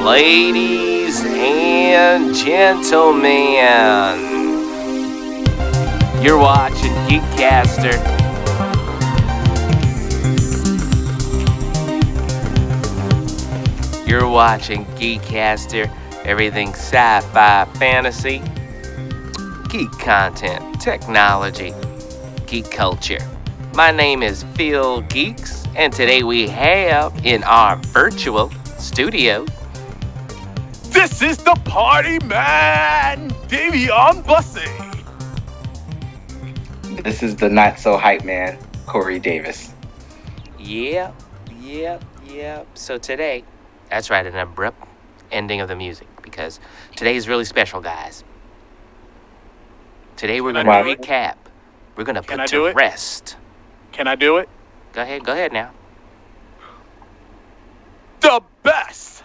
Ladies and gentlemen, you're watching Geekcaster. You're watching Geekcaster, everything sci-fi, fantasy, geek content, technology, geek culture. My name is Phil Geeks, and today we have in our virtual studio, this is the party man, Dayveonne Bussey. This is the not so hype man, Corey Davis. Yep. So today, that's right, an abrupt ending of the music, because today is really special, guys. Today we're going to recap. We're going to put to rest. Can I do it? Go ahead now. The best,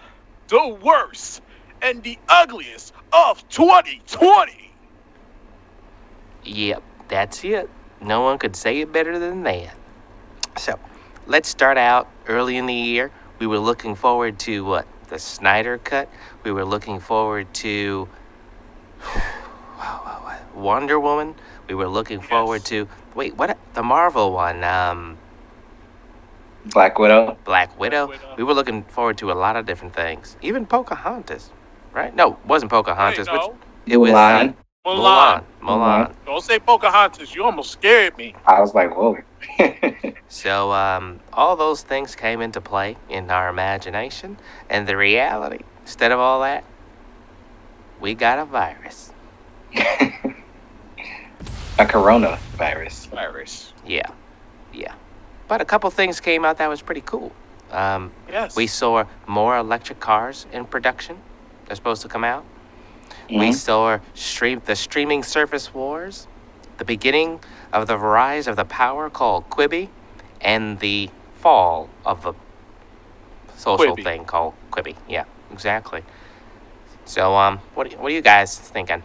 the worst, and the ugliest of 2020. Yep, that's it. No one could say it better than that. So, let's start out early in the year. We were looking forward to what? The Snyder Cut. We were looking forward to Wonder Woman. We were looking forward to the Marvel one? Black Widow. We were looking forward to a lot of different things. Even Pocahontas, right? No, it wasn't Pocahontas. Hey, no. It was Mulan. Don't say Pocahontas. You almost scared me. I was like, whoa. So, all those things came into play in our imagination, and the reality, instead of all that, we got a virus. A coronavirus. Yeah. But a couple things came out that was pretty cool. Yes. We saw more electric cars in production. They're supposed to come out. Mm-hmm. We saw the streaming service wars, the beginning of the rise of the power called Quibi, and the fall of the social thing called Quibi. Yeah, exactly. So, what are you guys thinking?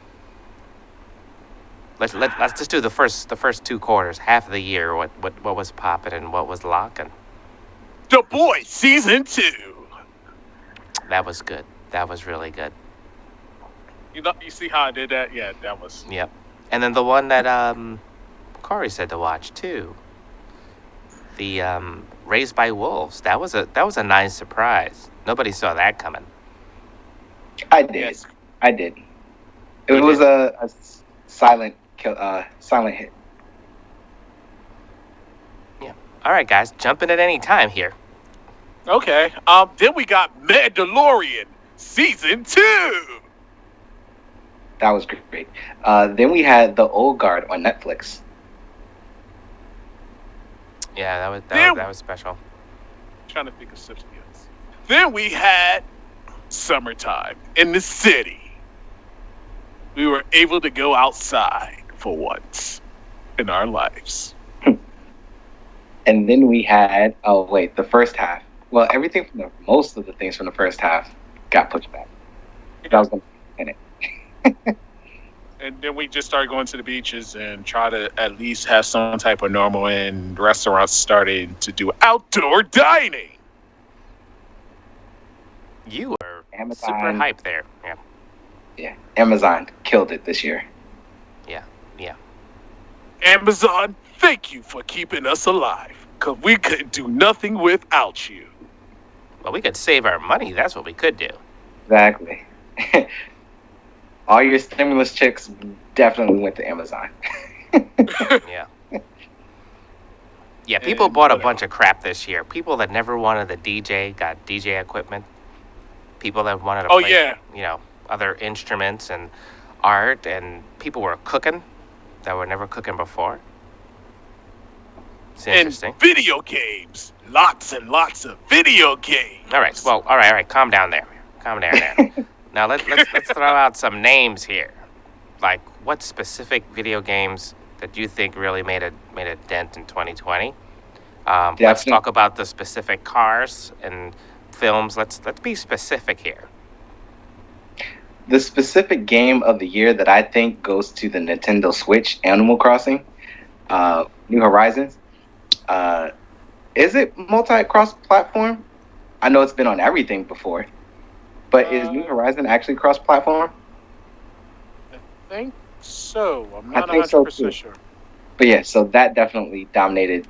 Let's just do the first 2 quarters, half of the year. What was popping and what was locking? The Boys Season 2. That was good. That was really good. You see how I did that? Yeah, that was. Yep. And then the one that Corey said to watch too. The Raised by Wolves. That was a nice surprise. Nobody saw that coming. I did. It was a silent hit. Yeah. All right, guys, jump in at any time here. Okay. Then we got Mandalorian Season 2. That was great. Then we had The Old Guard on Netflix. Yeah, that was special. Trying to think of something else. Then we had Summertime in the City. We were able to go outside for once in our lives. And then we had the first half. Well, most of the things from the first half got pushed back. That was going to be in it. And then we just started going to the beaches and try to at least have some type of normal, and restaurants started to do outdoor dining. You were super hyped there. Yeah. Yeah. Amazon killed it this year. Yeah. Amazon, thank you for keeping us alive, because we couldn't do nothing without you. Well, we could save our money. That's what we could do. Exactly. All your stimulus checks definitely went to Amazon. Yeah, people bought a bunch of crap this year. People that never wanted the DJ got DJ equipment. People that wanted to play, other instruments and art, and people were cooking that were never cooking before. It's interesting. And video games. Lots and lots of video games. All right. Calm down there. Now let's throw out some names here. Like, what specific video games that you think really made a dent in 2020? Let's talk about the specific cars and films. Let's be specific here. The specific game of the year that I think goes to the Nintendo Switch, Animal Crossing, New Horizons. Is it multi-cross platform? I know it's been on everything before. But is New Horizon actually cross-platform? I think so. I'm I not think so, 100% too. sure. But yeah, so that definitely dominated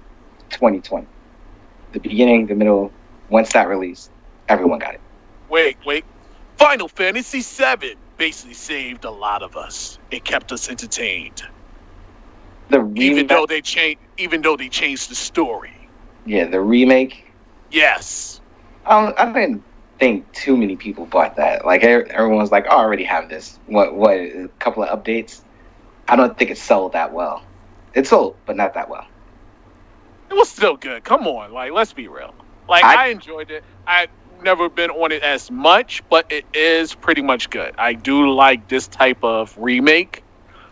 2020. The beginning, the middle, once that released, everyone got it. Wait. Final Fantasy VII basically saved a lot of us. It kept us entertained, The even remake, though they changed the story. yeah, the remake. Yes. I didn't think too many people bought that. Like everyone was like, "Oh, I already have this." What? A couple of updates. I don't think it sold that well. It sold, but not that well. It was still good. Come on, like let's be real. Like I enjoyed it. I've never been on it as much, but it is pretty much good. I do like this type of remake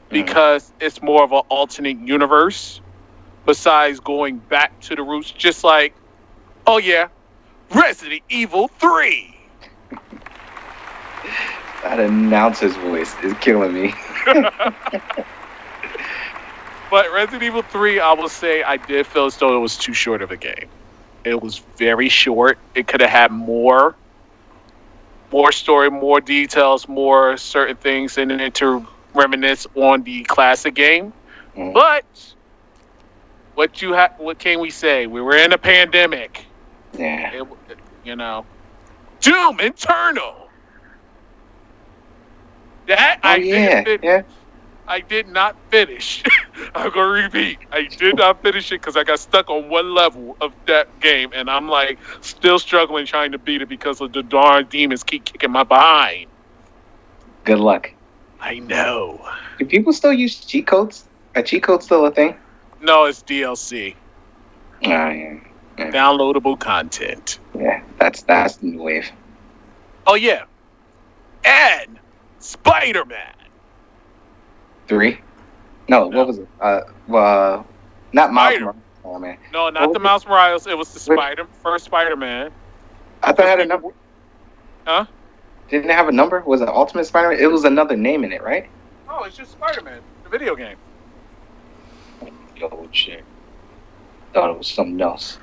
because it's more of an alternate universe besides going back to the roots. Just like, oh yeah, Resident Evil 3. That announcer's voice is killing me. But Resident Evil 3, I will say I did feel as though it was too short of a game. It was very short. It could have had more story, more details, more certain things in it to reminisce on the classic game. But what can we say? We were in a pandemic. Yeah. Doom Eternal. That I did not finish. I'm gonna repeat. I did not finish it because I got stuck on one level of that game, and I'm like still struggling trying to beat it because of the darn demons keep kicking my behind. Good luck. I know. Do people still use cheat codes? Are cheat codes still a thing? No, it's DLC. Yeah. Downloadable content. Yeah, that's the new wave. Oh yeah, and Spider-Man 3? No, what was it? Not Miles Morales. Oh, man. No, not the Miles Morales. It was the first Spider-Man. I thought it had a number. Huh? Didn't it have a number? Was it Ultimate Spider-Man? It was another name in it, right? Oh, it's just Spider-Man, the video game. Oh, shit. Thought it was something else.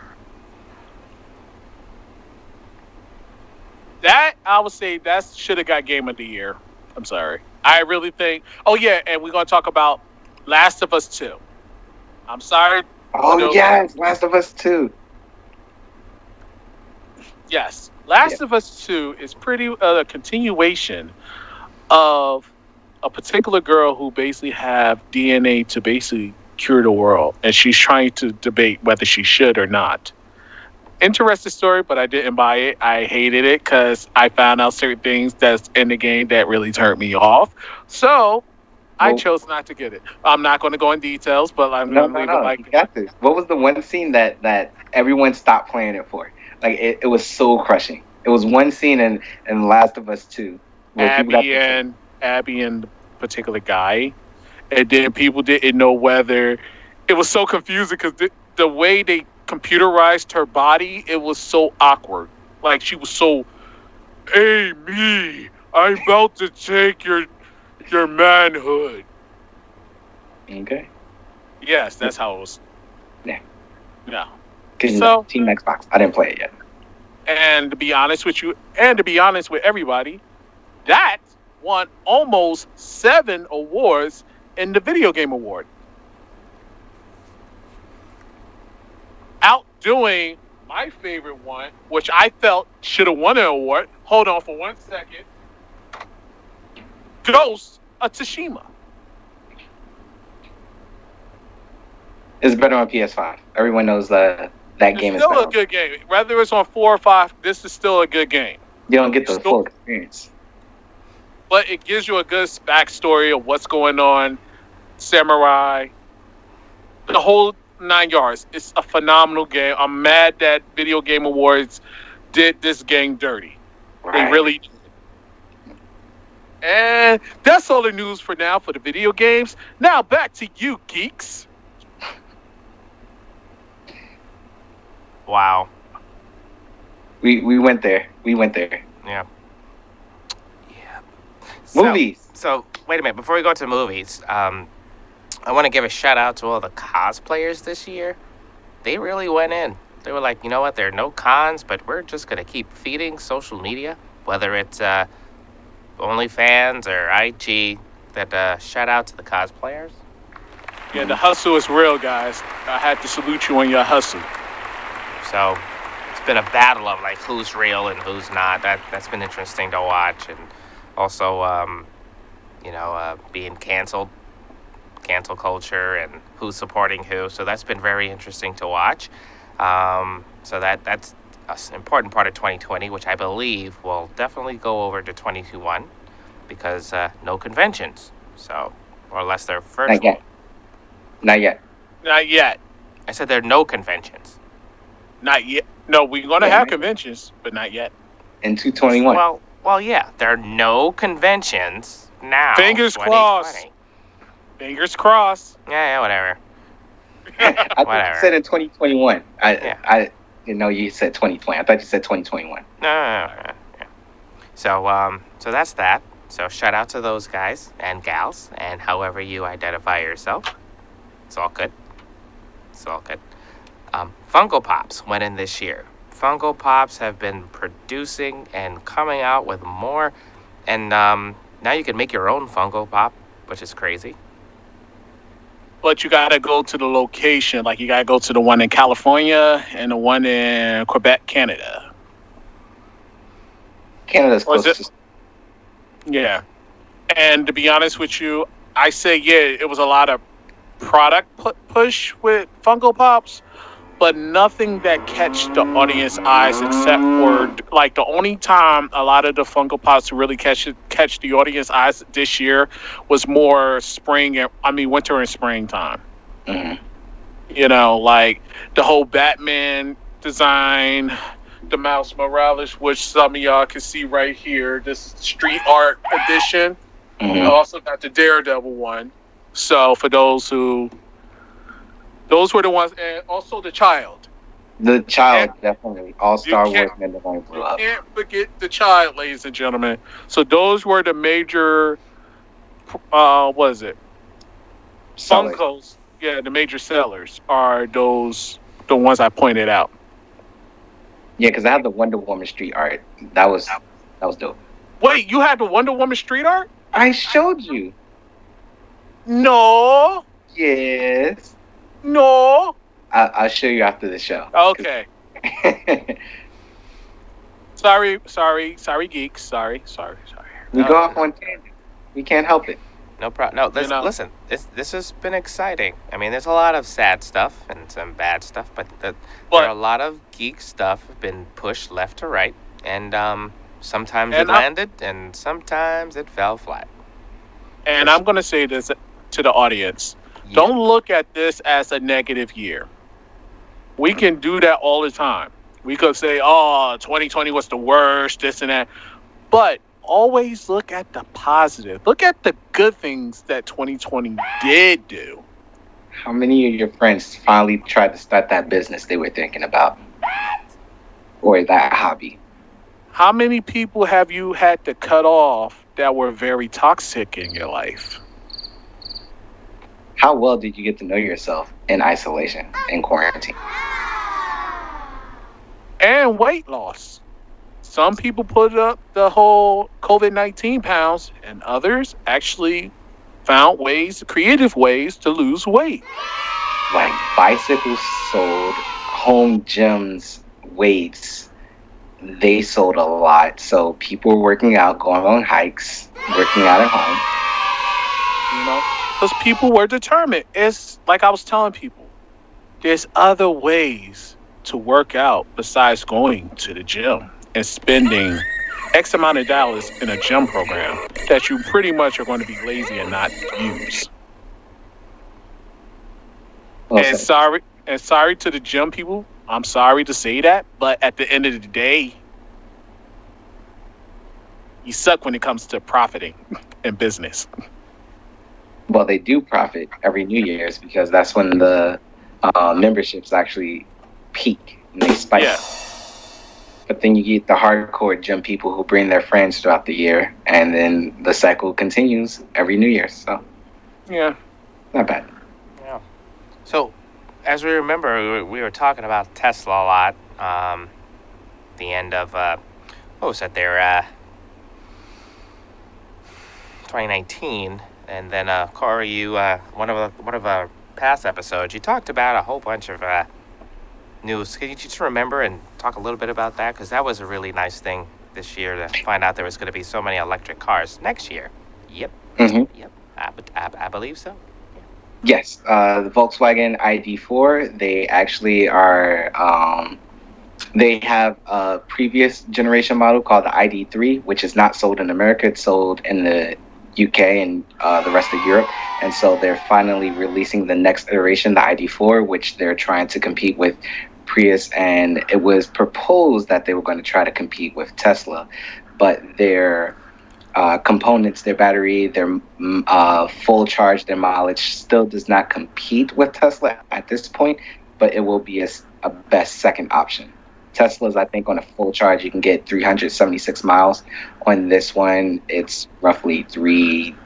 That, I would say, that should have got Game of the Year. I'm sorry. I really think... Oh, yeah, and we're going to talk about Last of Us 2. I'm sorry. Oh, yes, Last of Us 2. Yes. Last of Us 2 is pretty a continuation of a particular girl who basically have DNA to basically cure the world. And she's trying to debate whether she should or not. Interesting story, but I didn't buy it. I hated it because I found out certain things that's in the game that really turned me off. So I chose not to get it. I'm not going to go in details, but I'm going to leave it like that. What was the one scene that everyone stopped playing it for? Like it was soul crushing. It was one scene in Last of Us 2. Abby and the particular guy, and then people didn't know whether it was so confusing because the way they computerized her body, it was so awkward. Like she was so, hey me, I'm about to take your manhood. Okay. Yes, that's how it was. Yeah. No. So Team Xbox, I didn't play it yet. And to be honest with you, and to be honest with everybody, that won almost 7 awards in the video game award. Outdoing my favorite one, which I felt should have won an award. Hold on for 1 second. Ghost of Tsushima. It's better on PS5. Everyone knows that game is still a good game. Whether it's on 4 or 5, this is still a good game. You don't get the full experience. But it gives you a good backstory of what's going on. Samurai. The whole 9 yards. It's a phenomenal game. I'm mad that Video Game Awards did this game dirty. Right. They really did. And that's all the news for now for the video games. Now back to you, geeks. Wow. We went there. Yeah. Movies. So wait a minute. Before we go to movies, I want to give a shout out to all the cosplayers this year. They really went in. They were like, you know what? There are no cons, but we're just going to keep feeding social media whether it's OnlyFans or IG, that shout out to the cosplayers. Yeah, the hustle is real, guys. I had to salute you on your hustle. So it's been a battle of like who's real and who's not. That's been interesting to watch, and also being cancel culture and who's supporting who. So that's been very interesting to watch. So that's an important part of 2020, which I believe will definitely go over to 2021 because no conventions. So, or unless they're virtual. Not yet. Not yet. Not yet. I said there are no conventions. Not yet. No, we're going to have conventions, but not yet. In 221. Well, yeah, there are no conventions now. Fingers crossed. Fingers crossed. Yeah, whatever. I thought you said in 2021. Yeah. I didn't know you said 2020. I thought you said 2021. No. Yeah. So that's that. So shout out to those guys and gals and however you identify yourself. It's all good. Funko Pops went in this year. Funko Pops have been producing and coming out with more. And now you can make your own Funko Pop, which is crazy. But you got to go to the location. Like, you got to go to the one in California and the one in Quebec, Canada. Canada's closest. Yeah. And to be honest with you, I say, it was a lot of product push with Funko Pops, but nothing that catch the audience eyes except for, like, the only time a lot of the Funko Pops really catch the audience eyes this year was more winter and springtime. Mm-hmm. Like the whole Batman design, the Miles Morales, which some of y'all can see right here, this street art edition. Mm-hmm. I also got the Daredevil one. So for those were the ones, and also the Child. The Child, definitely. All Star Wars Mandalorian blew up. You can't forget the Child, ladies and gentlemen. So those were the major, what is it? Sellers. Funkos. Yeah, the major sellers are the ones I pointed out. Yeah, because I have the Wonder Woman street art. That was dope. Wait, you had the Wonder Woman street art? I showed you. No. Yes. No. I'll show you after the show. Okay. Sorry, geeks. Sorry. We go off on tangent. We can't help it. No problem. No, listen. This has been exciting. I mean, there's a lot of sad stuff and some bad stuff, but there are a lot of geek stuff have been pushed left to right, and sometimes it landed, and sometimes it fell flat. And I'm going to say this to the audience. Yeah. Don't look at this as a negative year. We can do that all the time. We could say, 2020 was the worst, this and that. But always look at the positive. Look at the good things that 2020 did do. How many of your friends finally tried to start that business they were thinking about? Or that hobby? How many people have you had to cut off that were very toxic in your life? How well did you get to know yourself in isolation, in quarantine? And weight loss. Some people put up the whole COVID-19 pounds, and others actually found creative ways to lose weight. Like bicycles sold, home gyms, weights, they sold a lot. So people were working out, going on hikes, working out at home. Because people were determined. It's like I was telling people, there's other ways to work out besides going to the gym and spending X amount of dollars in a gym program that you pretty much are going to be lazy and not use. Okay. And sorry to the gym people. I'm sorry to say that, but at the end of the day, you suck when it comes to profiting in business. Well, they do profit every New Year's because that's when the memberships actually peak and they spike. Yeah. But then you get the hardcore gym people who bring their friends throughout the year, and then the cycle continues every New Year. So, yeah, not bad. Yeah. So, as we remember, we were talking about Tesla a lot. The end of what was that? Their 2019. And then Corey, you one of our past episodes, you talked about a whole bunch of news. Can you just remember and talk a little bit about that? Because that was a really nice thing this year to find out there was going to be so many electric cars next year. Yep. Yep. I believe so. Yes, the Volkswagen Id4. They actually are. They have a previous generation model called the ID3, which is not sold in America. It's sold in the UK and the rest of Europe. And so they're finally releasing the next iteration, the ID4, which they're trying to compete with Prius. And it was proposed that they were going to try to compete with Tesla, but their components, their battery, their full charge, their mileage still does not compete with Tesla at this point, but it will be a best second option. Tesla's, I think, on a full charge, you can get 376 miles. On this one, it's roughly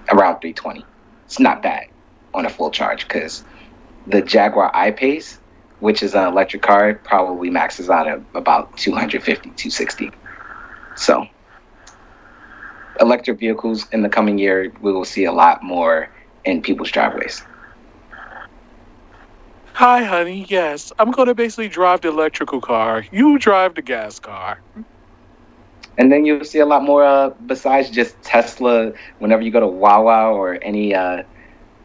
around 320. It's not bad on a full charge because the Jaguar I-Pace, which is an electric car, probably maxes out at about 250, 260. So electric vehicles in the coming year, we will see a lot more in people's driveways. Hi, honey. Yes, I'm going to basically drive the electrical car. You drive the gas car. And then you'll see a lot more besides just Tesla. Whenever you go to Wawa or any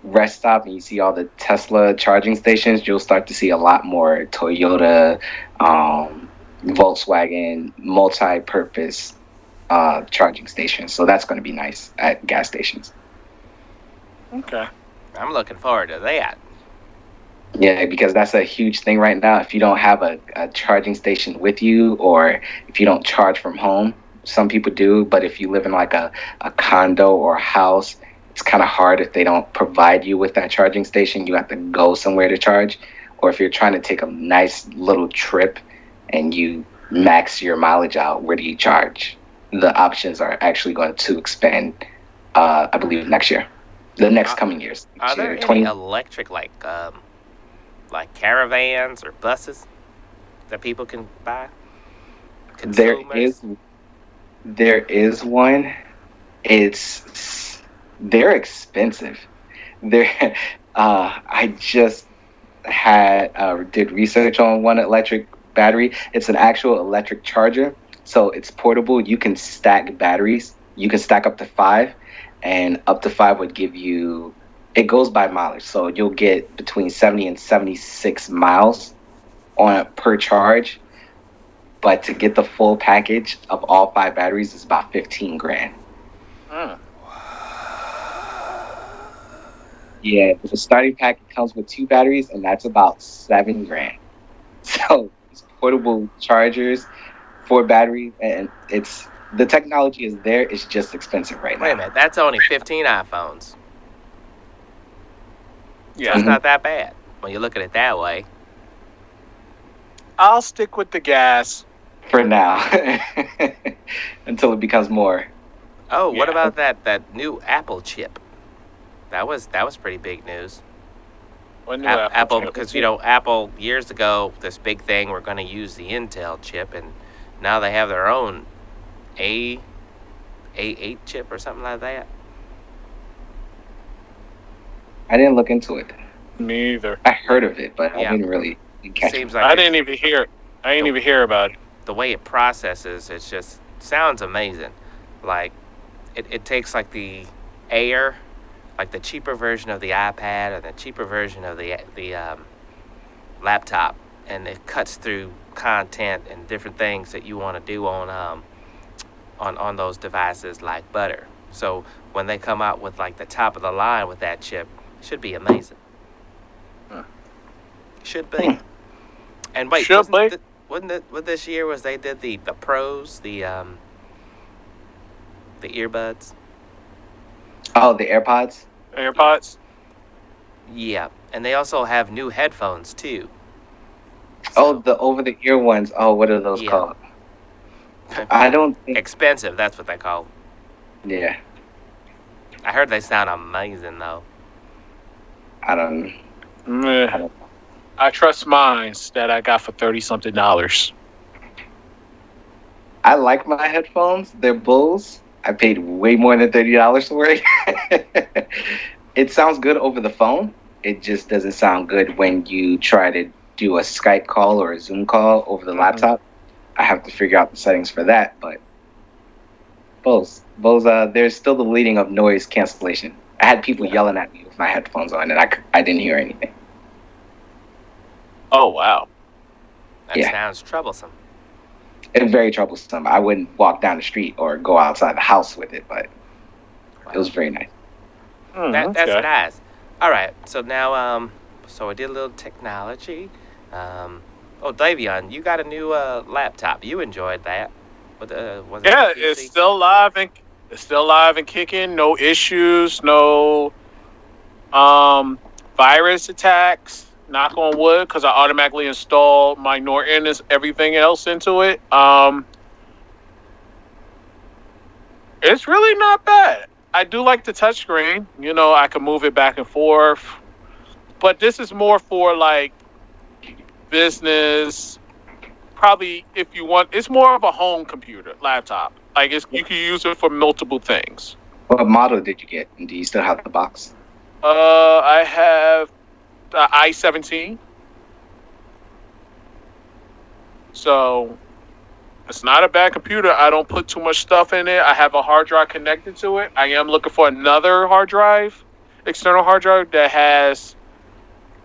rest stop and you see all the Tesla charging stations, you'll start to see a lot more Toyota, Volkswagen, multi-purpose charging stations. So that's going to be nice at gas stations. Okay. I'm looking forward to that. Yeah, because that's a huge thing right now. If you don't have a charging station with you, or if you don't charge from home, some people do, but if you live in like a condo or a house, it's kind of hard if they don't provide you with that charging station. You have to go somewhere to charge. Or if you're trying to take a nice little trip and you max your mileage out, where do you charge? The options are actually going to expand, I believe, next year. The next coming years. Are there any electric like caravans or buses that people can buy? Consumers? There is one. They're expensive. I just did research on one electric battery. It's an actual electric charger, so it's portable. You can stack batteries. You can stack up to 5, and up to 5 would give you. It goes by mileage, so you'll get between 70 and 76 miles per charge. But to get the full package of all 5 batteries is about $15,000. Yeah, the starting pack comes with 2 batteries, and that's about $7,000. So it's portable chargers, 4 batteries, and the technology is there. It's just expensive right now. Wait a minute, that's only 15 iPhones. Yeah, so it's not that bad when you look at it that way. I'll stick with the gas for now until it becomes more. Oh, yeah. What about that new Apple chip? That was pretty big news. What new Apple, because Apple years ago, this big thing, we're going to use the Intel chip, and now they have their own A8 chip or something like that. I didn't look into it. Me either. I heard of it, but I didn't really catch it. Like I didn't even hear it. I didn't even hear about it. The way it processes, it just sounds amazing. Like, it takes like the Air, like the cheaper version of the iPad or the cheaper version of the laptop, and it cuts through content and different things that you want to do on those devices like butter. So when they come out with like the top of the line with that chip, it should be amazing. Should be. And wait, wasn't it this year was they did the Pros, the earbuds? Oh, the AirPods? AirPods? Yeah, and they also have new headphones too. So, the over-the-ear ones. Oh, what are those called? I don't think... Expensive, that's what they call them. Yeah. I heard they sound amazing, though. I don't know. I trust mine that I got for $30-something. I like my headphones. They're Bulls. I paid way more than $30 for it. It sounds good over the phone. It just doesn't sound good when you try to do a Skype call or a Zoom call over the laptop. I have to figure out the settings for that, but there's still the leading of noise cancellation. I had people yelling at me with my headphones on, and I didn't hear anything. Oh, wow. That sounds troublesome. It's very troublesome. I wouldn't walk down the street or go outside the house with it, but it was very nice. That's nice. All right, so now, so I did a little technology. Dayveonne, you got a new laptop. You enjoyed that. Was it it's still live and kicking. No issues. No virus attacks. Knock on wood, because I automatically installed my Norton and everything else into it. It's really not bad. I do like the touchscreen. You know, I can move it back and forth. But this is more for like business. Probably if you want, it's more of a home computer laptop. Like you can use it for multiple things. What model did you get? And do you still have the box? I have the i17. So it's not a bad computer. I don't put too much stuff in it. I have a hard drive connected to it. I am looking for another hard drive, external hard drive that has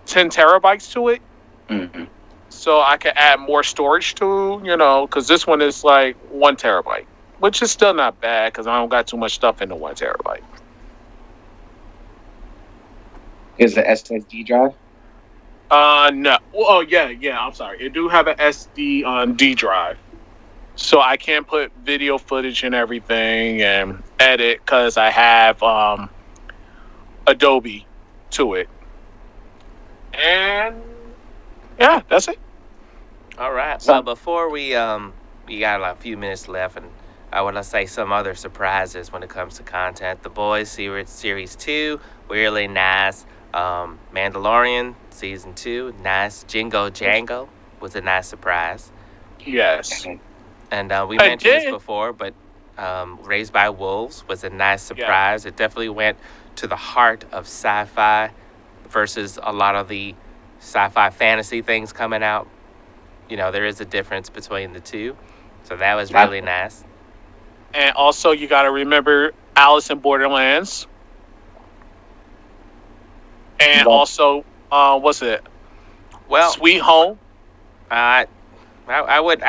10 terabytes to it. Mm-hmm. So I can add more storage to, because this one is like 1 terabyte, which is still not bad because I don't got too much stuff in the 1 terabyte. Is the SSD drive? No. Oh, yeah. I'm sorry. It do have an SD on D drive, so I can put video footage and everything and edit because I have Adobe to it. And yeah, that's it. All right. So before we got a few minutes left, and I want to say some other surprises when it comes to content. The Boys Series 2, really nice. Mandalorian Season 2, nice. Jingo Jango was a nice surprise. Yes. And we mentioned this before, but Raised by Wolves was a nice surprise. Yeah. It definitely went to the heart of sci-fi versus a lot of the sci-fi fantasy things coming out. There is a difference between the two. So that was really nice. And also, you got to remember Alice in Borderlands. And also, what's it? Well, Sweet Home. I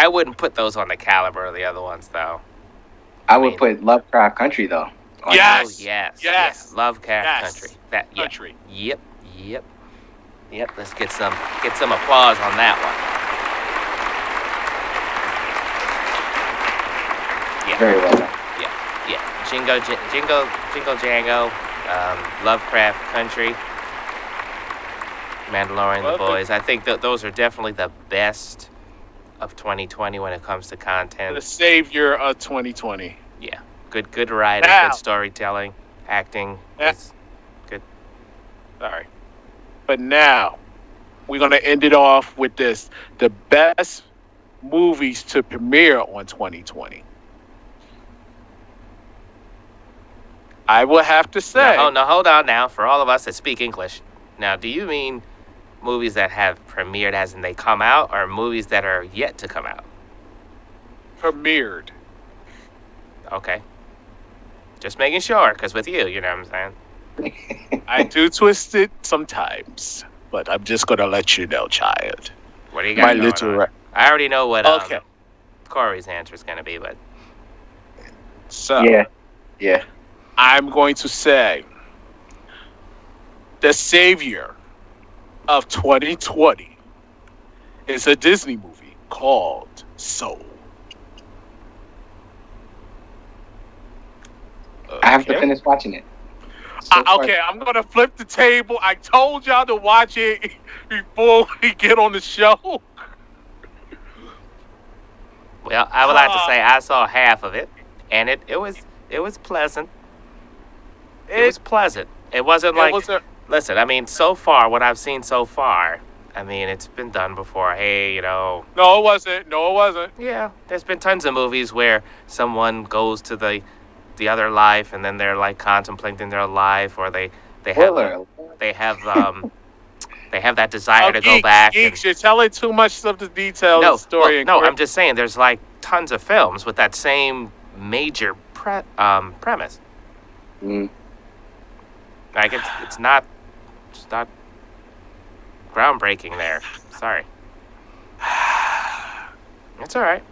wouldn't put those on the caliber of the other ones, though. I would put Lovecraft Country though. Yes. Lovecraft Country. Country. Yep. Let's get some applause on that one. Yeah. Very well done. Yeah. Jingo Jango, Lovecraft Country, Mandalorian, The Boys. I think those are definitely the best of 2020 when it comes to content. The savior of 2020. Yeah. Good writing, good storytelling, acting. It's good. Sorry. But now, we're going to end it off with this. The best movies to premiere on 2020. I will have to say... No, hold on now. For all of us that speak English. Now, do you mean movies that have premiered as in they come out, or movies that are yet to come out? Premiered. Okay. Just making sure, because with you know what I'm saying? I do twist it sometimes, but I'm just going to let you know, child. What do you got going on? I already know what Corey's answer is going to be, but... So... Yeah. I'm going to say the savior of 2020 is a Disney movie called Soul. I have to finish watching it. I'm going to flip the table. I told y'all to watch it before we get on the show. Well, I would like to say I saw half of it, and it was pleasant. It was pleasant. It wasn't like... Listen, I mean, so far, what I've seen so far, I mean, it's been done before. Hey, No, it wasn't. Yeah, there's been tons of movies where someone goes to the the other life, and then they're like contemplating their life, or they have Spoiler. they have they have that desire to go Geeks, back. Geeks, you're telling too much of the details of the story. No, I'm just saying there's like tons of films with that same major premise. Mm. Like it's not groundbreaking there. Sorry. It's all right.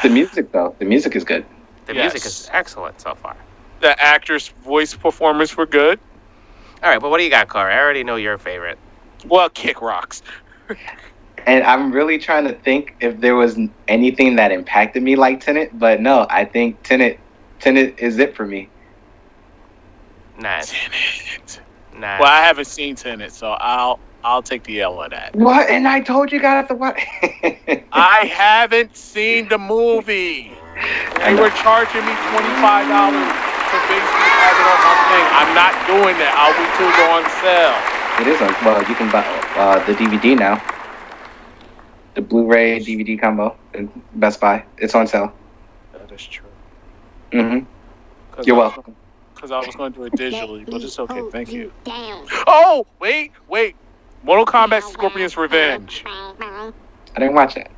The music, though. The music is good. The Yes. music is excellent so far. The actors' voice performance were good. All right, but what do you got, Corey? I already know your favorite. Well, Kick rocks. And I'm really trying to think if there was anything that impacted me like Tenet, but no, I think Tenet is it for me. Nice. Tenet. Nice. Well, I haven't seen Tenet, so I'll take the L on that. What? And I told you guys to watch. I haven't seen the movie. They were charging me $25 to basically have it on my thing. I'm not doing that. I'll wait till it go on sale. It is on. Well, you can buy the DVD now. The Blu-ray DVD combo in Best Buy. It's on sale. That is true. Mm-hmm. You're welcome. Because I was going to do it digitally, but it's okay. Thank you. Oh, wait. Mortal Kombat Scorpion's Revenge. I didn't watch it.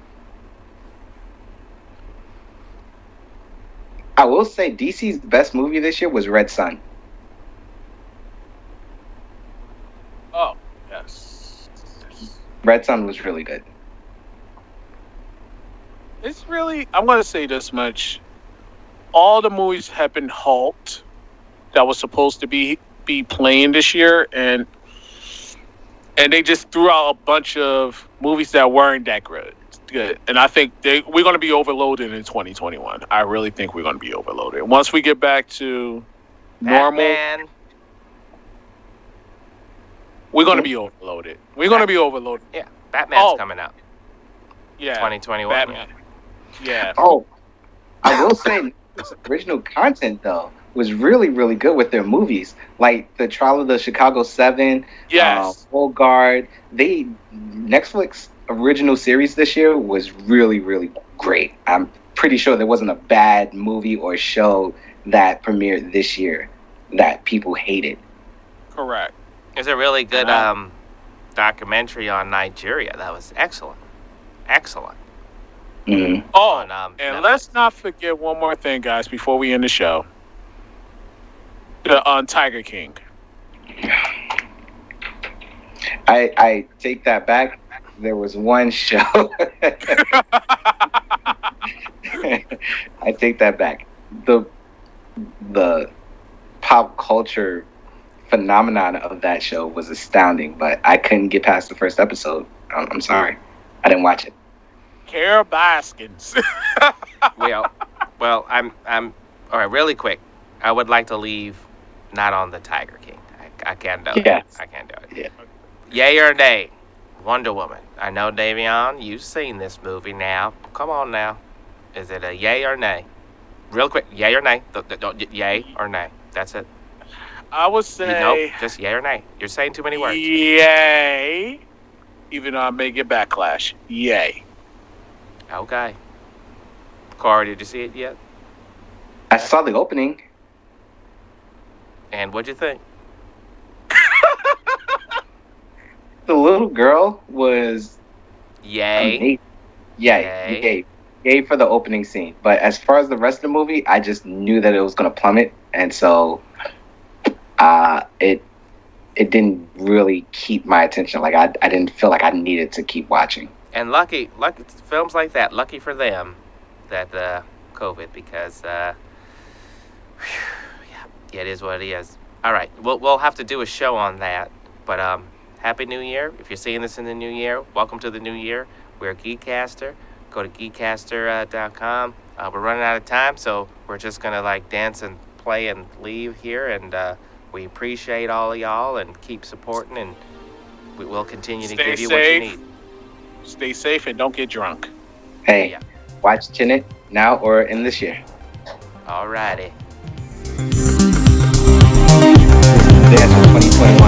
I will say DC's best movie this year was Red Sun. Oh, yes. Red Sun was really good. It's really, I'm going to say this much. All the movies have been halted that was supposed to be playing this year, and they just threw out a bunch of movies that weren't that good. And I think we're going to be overloaded in 2021. I really think we're going to be overloaded. Once we get back to normal, Batman. we're going to be overloaded. We're going to be overloaded. Yeah, Batman's Oh. coming out. Yeah. 2021. Batman. Yeah. Oh, I will say this original content though was really, really good with their movies, like the Trial of the Chicago 7, Yes. Old Guard. Netflix original series this year was really, really great. I'm pretty sure there wasn't a bad movie or show that premiered this year that people hated. Correct. There's a really good Uh-huh. documentary on Nigeria that was excellent. Excellent. Mm-hmm. Oh, On, and Netflix. let's not forget one more thing, guys, before we end the show. The Tiger King. I take that back. There was one show. I take that back. The pop culture phenomenon of that show was astounding, but I couldn't get past the first episode. I'm sorry, I didn't watch it. Carol Baskins. Well, I'm all right. Really quick, I would like to leave not on the Tiger King. I can't do it. Yes. I can't do it. Yeah. Yay or nay? Wonder Woman. I know, Dayveonne, you've seen this movie now. Come on now. Is it a yay or nay? Real quick, yay or nay? Yay or nay? That's it. I would say Nope, just yay or nay. You're saying too many words. yay. Even though I may get backlash. Yay. Okay. Corey, did you see it yet? I saw the opening. And what'd you think? The little girl was Yay. amazing. Yay. Yay for the opening scene. But as far as the rest of the movie, I just knew that it was going to plummet, and so it didn't really keep my attention. Like I didn't feel like I needed to keep watching. And lucky films like that, lucky for them that COVID, because yeah, it is what it is. All right, we'll have to do a show on that. But Happy New Year. If you're seeing this in the new year, welcome to the new year. We're Geekcaster. Go to geekcaster.com. We're running out of time, so we're just going to like dance and play and leave here. And we appreciate all of y'all and keep supporting. And we will continue to give you what you need. Stay safe and don't get drunk. Hey, Yeah. watch Tenet now or in this year. All righty. Dance for 2020.